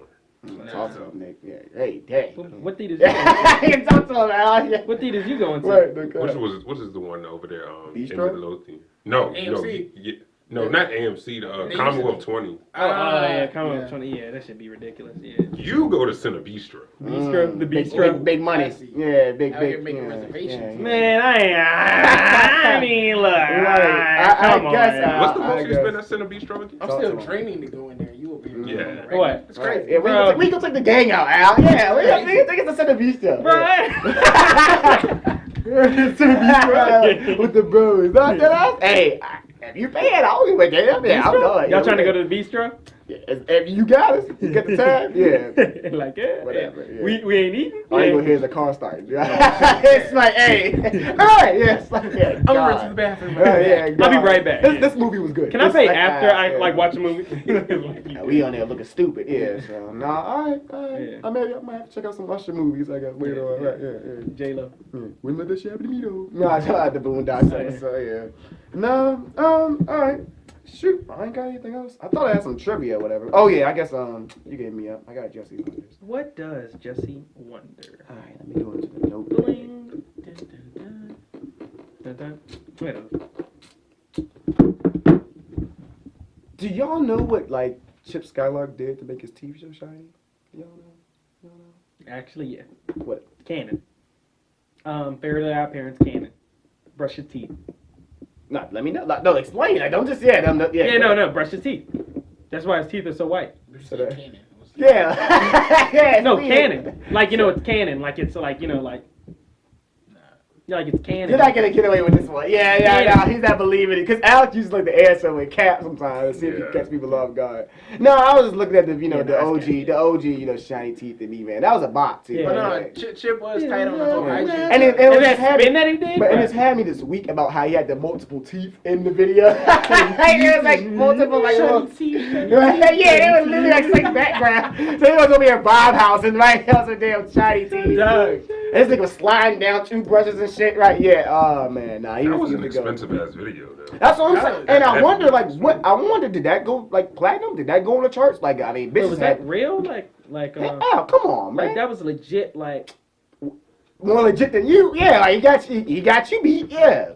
Talk to him, Nick. Yeah. Hey. What theaters you going to? Yeah, talk to him, Al. Yeah. What theaters you going to? Right, okay. Which is the one over there? In Bistro? Midlothian. No, AMC? no, not AMC. The Commonwealth 20. Yeah, come on, 20. Yeah, that should be ridiculous. Yeah. You go to Cine Bistro. Bistro, the Big, Bistro. big money. Classy. Yeah, big. Out here making reservations. Man, I mean, look. I Come on. guess, man. What's the I most you guess. spend at Cine Bistro again? I'm Talk still to him. dreaming to go in there. You over here. Yeah. Right? What? It's Right. crazy. Yeah, Bro. we can take the gang out, Al. Yeah, we can take it to Cine Bistro. Right. With the bros. Hey, if you pay it, I'll be with you. Yeah, I'm going. Y'all trying to go to the Bistro? If you got us, you get the time. Yeah. Like, yeah, Whatever, yeah. We ain't eating. All you gonna hear is the car start. It's like, hey, all right, yeah. It's like, yeah, I'm gonna run to God. the bathroom. Yeah, I'll be God. right back. This movie was good. Can I It's pay like, after I yeah. like watch a movie? We on there looking stupid, yeah. So all right. Yeah. I might have to check out some Usher movies. I guess later on, right? Yeah. J Lo. When let this happen to me though? No, I tried the Boondocks. So yeah. No, all right. Shoot, I ain't got anything else. I thought I had some trivia or whatever. Oh yeah, I guess you gave me up. I got Jesse's Wonders. What does Jesse wonder? All right, let me go into the note. Bling. Dun, dun, dun. Wait a minute. Do y'all know what like Chip Skylark did to make his teeth so shiny? Y'all know? Actually, yeah. What? Canon. Fairly Odd Parents canon. Brush your teeth. No, let me know. No, explain. I don't just No. Brush your teeth. That's why his teeth are so white. Yeah. No, canon. Like it's canon. Like it's like like. Like it's canon. You're not gonna get away with this one. Yeah. No, he's not believing it because Alex uses like the answer with cap sometimes to see if he catch people off guard. No, I was just looking at the the OG shiny teeth in me, man. That was a bot too. Yeah. But Like, Chip was tight on the whole IG. and it was just had spin that he did. But it just had me this week about how he had the multiple teeth in the video. It was like multiple like little teeth. Yeah, it was literally like slick background. So he was over here Bob House and right there was a damn shiny teeth. And this nigga was sliding down toothbrushes and shit, right? Yeah. Oh man, nah. He That was was an used to go. expensive ass video though. That's what I'm saying. And I that- wonder, like, what? I wonder, did that go like platinum? Did that go on the charts? Like, I mean, bitches Was had. that real? Like Oh, come on, man. like that was legit. Like More legit than you. Yeah, like he got you beat. Yeah.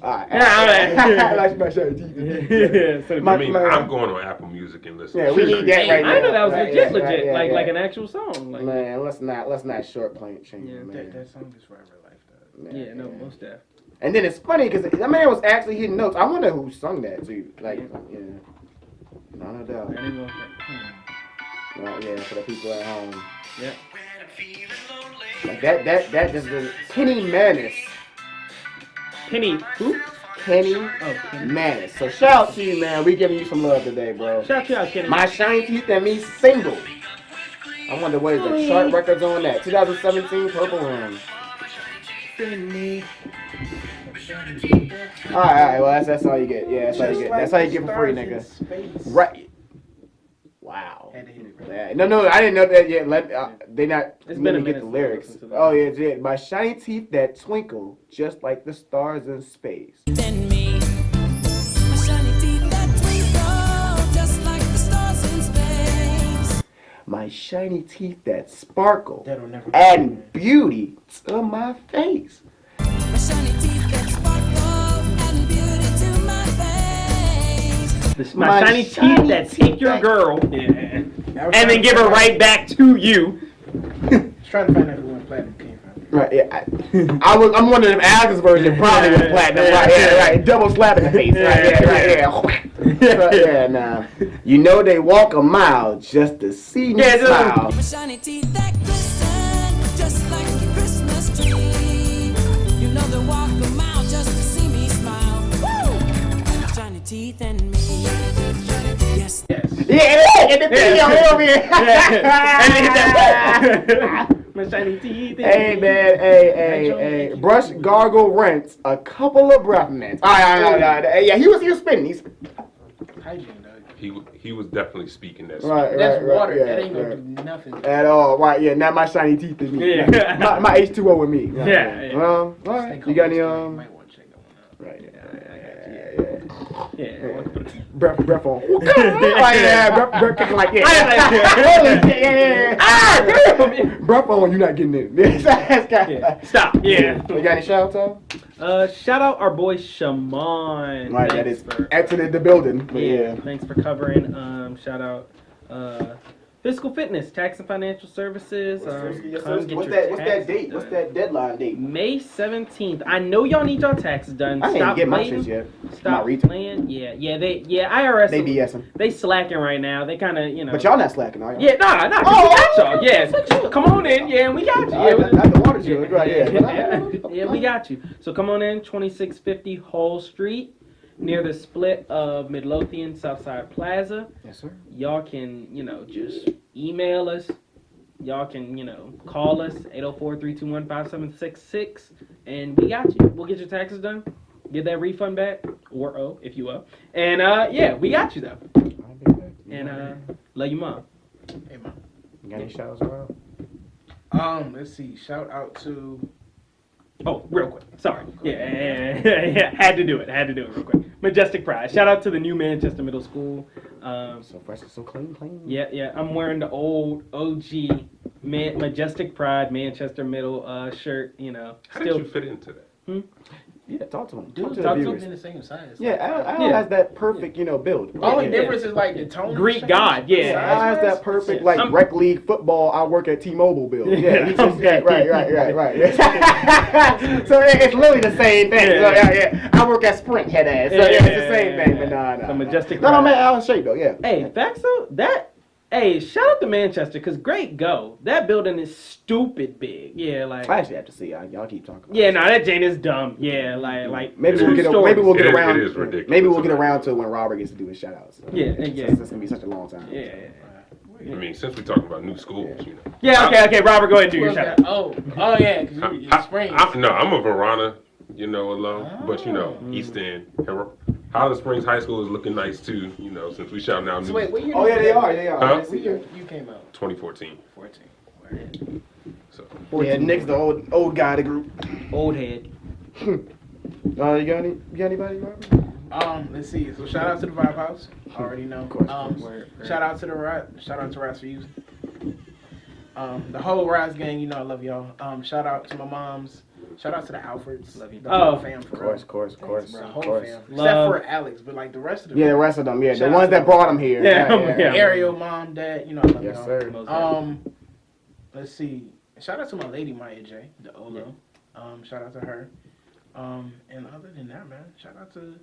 All right. That's my shiny teeth. yeah. So I mean, I'm going on Apple Music and listening. Yeah, we need that right now. I know that was Right, legit, yeah, legit, right, yeah, like yeah. an actual song. Like Man, let's not short change, Yeah, man. That song is forever life though. Man, yeah, no, most def. And then it's funny because that man was actually hitting notes. I wonder who sung that too. Like, yeah, no doubt. I didn't know that. Yeah, for the people at home. Yeah. Like that just was Kenny Menace. Penny. Who? Kenny Oh, Kenny. Menace. So shout out to you, man. We giving you some love today, bro. Shout you out, Kenny. My Shiny Teeth and Me single. I wonder what is the chart records on that. 2017 Purple Rain. Alright, well that's all you get. Yeah, that's all you get. That's all you get for free, nigga. Right. Wow. Had to hit it, bro. Yeah. No, I didn't know that yet. They not. It's Let been a me get the minute lyrics. since I listened to that. Oh yeah. My shiny teeth that twinkle just like the stars in space. Than me. My shiny teeth that twinkle just like the stars in space. My shiny teeth that sparkle That'll never and beauty to my face. My shiny teeth that sparkle and beauty to my face. My shiny teeth that take your girl and then give her right back to you. Just trying to find out who won platinum came from. Right, yeah. I'm wondering if Alex's version probably was platinum. Right, yeah, right. Double slap in the face. Right, yeah. Nah. You know they walk a mile just to see me smile. My shiny teeth that glisten just like a Christmas tree. You know they walk a mile just to see me smile. Woo! Shiny teeth and me. Yes. Yeah, and the video over here. My shiny teeth. Hey man, hey. Brush, gargle, rinse, a couple of breath mints. All right. Yeah, he was spinning. He's Hygiene, dog. He was definitely speaking that. right. That's water. Yeah, that ain't gonna right. do nothing. At all, right? Yeah, not my shiny teeth in me. Yeah. my H2O with me. Yeah. All right. You got any You might want to check that one out. Right. Yeah. Breath on. Oh yeah, breath kicking like Holy shit, yeah. Breath on, you not getting in. Yeah. Stop. Yeah. You got any shout out? Shout out our boy Shaman. Right, that Thanks is for- exited the building. But Yeah, thanks for covering. Shout out Physical Fitness, Tax and Financial Services. Come get What's your that taxes date? done. What's that deadline date? May 17th. I know y'all need y'all taxes done. I didn't Stop get my waiting. shit yet. Stop My return. playing. IRS. They BSing. They slacking right now. They kind of, But y'all not slacking, are y'all? Yeah, nah. We got y'all. Yeah, so come on in. Yeah, we got you. All right, not the water jug, right? Yeah. Yeah, we got you. So come on in, 2650 Hall Street. near the split of Midlothian Southside Plaza. Yes, sir. Y'all can, just email us. Y'all can, call us, 804-321-5766, and we got you. We'll get your taxes done, get that refund back, or owe, if you owe. And, we got you, though. And, love you, Mom. Hey, Mom. You got any shout outs around? Let's see. Shout out to. Oh, real quick. Sorry. Yeah. Had to do it real quick. Majestic Pride. Shout out to the new Manchester Middle School. So fresh and so clean. Yeah. I'm wearing the old OG Majestic Pride Manchester Middle shirt. How did you fit into that? Yeah, talk to him. Dude, Talk to talk the to viewers. in the same size. Yeah, Al has that perfect, build. Only Yeah. difference is like the tone. Greek god, yeah. Al has that perfect, Yeah. rec league football. I work at T-Mobile build. Yeah, he's just, Okay. right. So it's literally the same thing. So, yeah. I work at Sprint, head ass. So it's the same thing, but no. The Majestic No, Pride. man, Al's shape though. Yeah. Hey, facts though, hey, shout out to Manchester, because great go. That building is stupid big. Yeah, like. I actually have to see. Y'all keep talking. About Yeah, no, that Jane is dumb. Yeah, like Maybe true we'll get stories. around. It is ridiculous. Maybe we'll get around to when Robert gets to do his shout outs. So. Yeah. It's gonna be such a long time. Yeah. I mean, since we're talking about new schools, Yeah, okay, Robert, go ahead and do your shout out. Oh, yeah, because you're Springs. I'm a Verona, alum, but East End, Holland Springs High School is looking nice too, since we shouting out new. So wait, what year? Oh yeah, they are. Huh? What year you came out? 2014. 14. So Yeah, Nick's the old guy of the group. Old head. You got anybody, Robert? Let's see. So shout out to the Vibe House. Already know. Of course. Shout out to the Rat. Shout out to Rats for Using. The whole Rats gang, I love y'all. Shout out to my moms. Shout out to the Alfreds. Love you. The whole fam for real. Of course. The whole fam. Except Love. for Alex, but like the rest of the Yeah, the fam. rest of them. Yeah, Shout the out ones to that them. brought them here. Yeah. Ariel, mom, dad, I love Yes, y'all. sir. Let's see. Shout out to my lady Maya J, the Olo. Shout out to her. And other than that, man, shout out to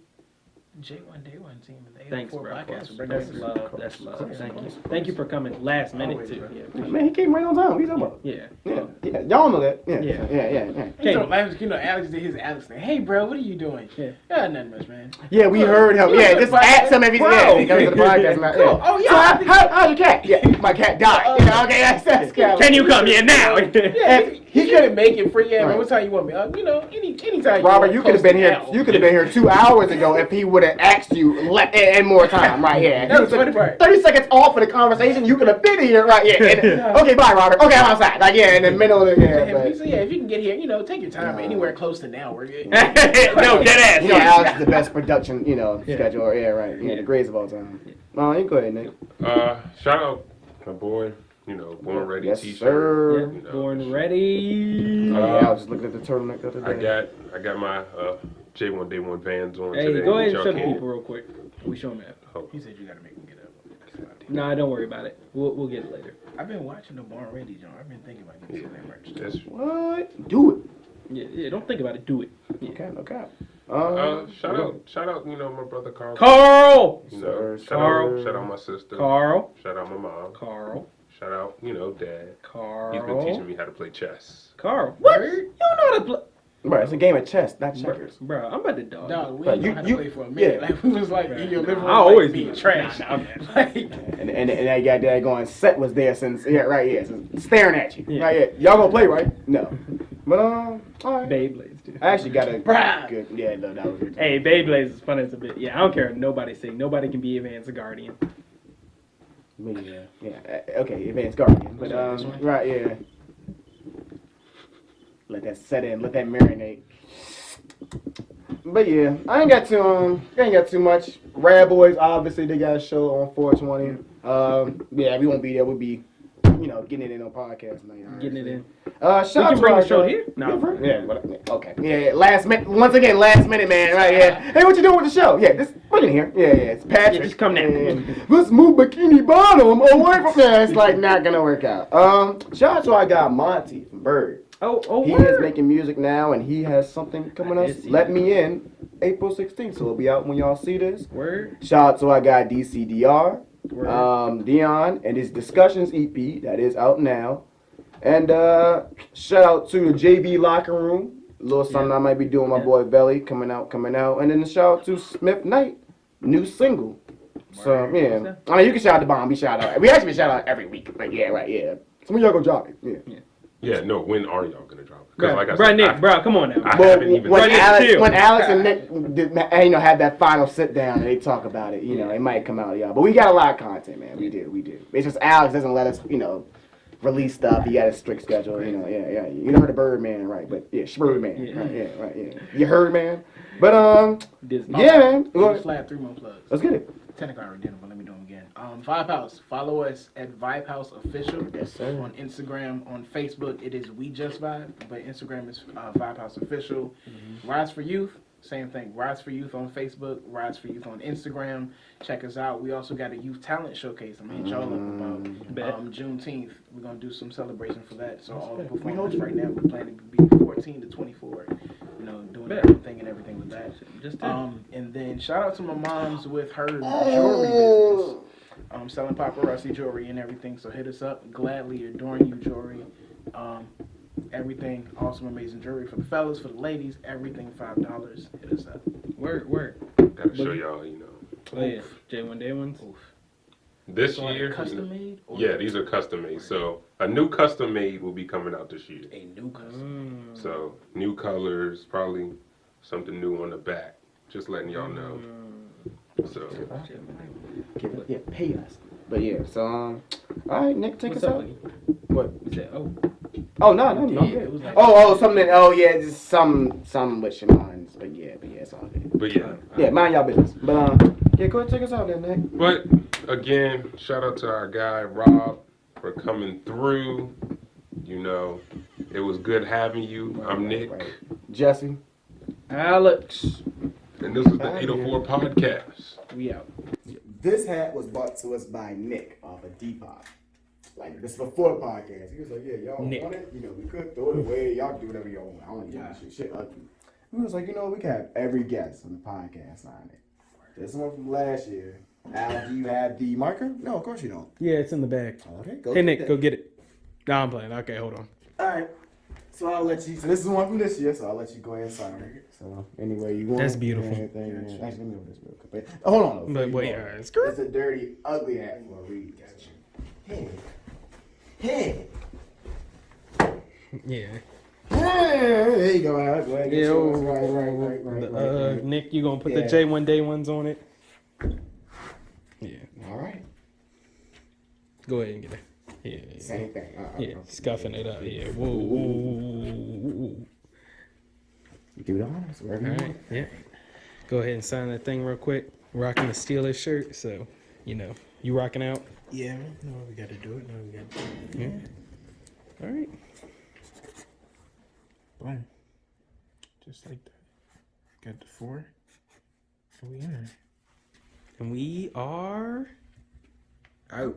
J1 Day 1 team and the Thanks, 84 bro. Of podcast. course. for bringing That's us- love. That's love. Thank you. Thank you for coming last minute Always, too. bro. Yeah. Man, he came right on time. What are you talking about? Yeah. Yeah. Y'all know that. Yeah. He Okay. told Alex did his Alex thing. Hey, bro, what are you doing? Yeah. Nothing much, man. Yeah, we heard him. Yeah, just ask him if he's he comes to the podcast. Like, Cool. yeah. Oh, yeah. So how's your cat? Yeah, my cat died. Okay, that's Can you come here now? Yeah, he couldn't make it free. Yeah, Right. man. What time you want me? Anytime. Robert, you could have been here. Close to You could have been here 2 hours ago if he would have asked you and more time. Right? Yeah. That was the funny part. 30 seconds off of the conversation. You could have been here. Right? Yeah. And, okay, bye, Robert. Okay, I'm outside. Like in the middle of the So if you can get here, take your time. But anywhere close to now, we're good. No, dead ass. Alex is the best production, schedule. Yeah, right. Yeah, the greatest of all time. Oh, you go ahead, Nick. shout out my boy, Born Ready Yes, T-shirt. sir. Born ready. Yeah, I was just looking at the turtleneck the other day. I got my J1 Day 1 Vans on Hey, today. go ahead and Y'all show the can- people real quick. We show them that. He said you gotta make him get up. Nah, don't worry about it. We'll get it later. I've been watching the Born Ready, John. I've been thinking about getting some of that merch. That's, What? Do it. Yeah. Don't think about it. Do it. Yeah. Okay, okay. shout out, my brother Carl. Carl. Carl. Shout out my sister. Carl. Shout out my mom. Carl. Shout out, Dad. Carl. He's been teaching me how to play chess. Carl. What? You don't know how to play. Bro, it's a game of chess, not checkers. Bro, I'm about to dog. Dog, we But ain't know how to play for a minute. yeah. Like, we was like in your living room, I always being do. trash. Nah, Like, And that guy there going, Set was there since, since staring at you. Yeah. Right, yeah. Y'all gonna play, right? No. But, all right. Beyblades, dude. I actually got a Bruh. good, yeah, no, that was good. Hey, Beyblades is fun as a bit. Yeah, I don't care what nobody say. Nobody can be Advanced Guardian. Okay, Advanced Guardian. But, right, yeah. Let that set in, let that marinate. But yeah, I ain't got too much. Rad Boys, obviously, they got a show on 420. Yeah, we won't be there. We'll be, getting it in on podcast night. Getting it in. Shout We out can to bring our the show guy. here? No. Yeah, okay. Yeah, last minute. Once again, last minute, man. Right? Yeah. Hey, what you doing with the show? Yeah, just bring it here. Yeah. It's Patrick. Yeah, just come now. And let's move Bikini Bottom away from there. It's like not gonna work out. Shout out to our guy Monty from Bird. Oh, He is making music now, and he has something coming I up. did see Let that. Me In, April 16th. So it'll be out when y'all see this. Word. Shout out to our guy DCDR, Word. Dion, and his Discussions EP that is out now. And shout out to the JV Locker Room. little something I might be doing. My boy Belly coming out, and then the shout out to Smith Knight, new single. So yeah, I mean you can shout out the bomb. We shout out. We actually shout out every week. Like yeah, right, yeah. Some of y'all gonna drop it. Yeah. Yeah, no. When are y'all gonna drop it? Because Bro, Nick, bro, come on now. I Well, haven't even. when chill. Alex and Nick did, had that final sit down and they talk about it, it might come out, y'all. But we got a lot of content, man. We do. It's just Alex doesn't let us, release stuff. He got a strict schedule, yeah. You heard the Birdman, right? But yeah, Birdman, right. You heard, man. But yeah, man. Just flat 3 more plugs. Let's get it. Technically I already did them, but let me do them again. VYBEHOUSE. Follow us at VYBEHOUSE Official. Yes, sir. On Instagram, on Facebook, it is We Just Vibe, but Instagram is VYBEHOUSE Official. Rise for Youth, same thing. Rise for Youth on Facebook, Rise for Youth on Instagram. Check us out. We also got a youth talent showcase. I'm hitting y'all up about Juneteenth. We're gonna do some celebration for that. So all the performers right now, we're planning to be 14 to 24. Doing their own thing and everything with that. And then shout out to my mom's with her jewelry business. Selling paparazzi jewelry and everything. So hit us up. Gladly adoring you jewelry. Everything awesome, amazing jewelry for the fellas, for the ladies. Everything $5. Hit us up. Word. Gotta show y'all, Oh yeah, J1 Day ones. This So year, custom made? yeah, these are custom made. So a new custom made will be coming out this year. A new custom. So new colors, probably something new on the back. Just letting y'all know. So Yeah, pay us. But yeah, so all right, Nick, take What's us up, out. Boogie? What? You said, oh. Oh no. Yeah, it was like- Something. Oh yeah, just some with your minds. But yeah, it's all good. but yeah. Yeah, mind y'all business. But yeah, go ahead, take us out then, Nick. But again, shout out to our guy Rob for coming through. It was good having you. I'm Nick. Right. Jesse. Alex. And this is the 804 podcast. We out. This hat was brought to us by Nick off of Depop. Like, this before the podcast. He was like, yeah, y'all Nick. want it? We could throw it away. Y'all can do whatever y'all want. I don't even want shit ugly. He was like, we can have every guest on the podcast sign it. There's one from last year. Al, do you have the marker? No, of course you don't. Yeah, it's in the bag. Okay, go Hey get Nick, that. go get it. No, I'm playing. Okay, hold on. All right. So I'll let you. So this is one from this year. So I'll let you go ahead and sign it. So anyway, you want. That's beautiful. Anything, Actually, let me hold this real quick. Hold on. Though, But before wait, you go. it's It's a dirty, ugly hat for a read. Hey. Yeah. There you go, Al. Go ahead. Get Yeah, yours. Right. Nick, you gonna put the Yeah. J1 Day ones on it? Yeah. All right. Go ahead and get it. Yeah. Same thing. Yeah, scuffing it up. Yeah. Whoa. You do the honors. Wherever All you right. want. Yeah. Go ahead and sign that thing real quick. Rocking the Steelers shirt, so you rocking out. Yeah, no, we got to do it. Yeah. All right. Boom. Just like that. Got the 4. And we in. And we are Out.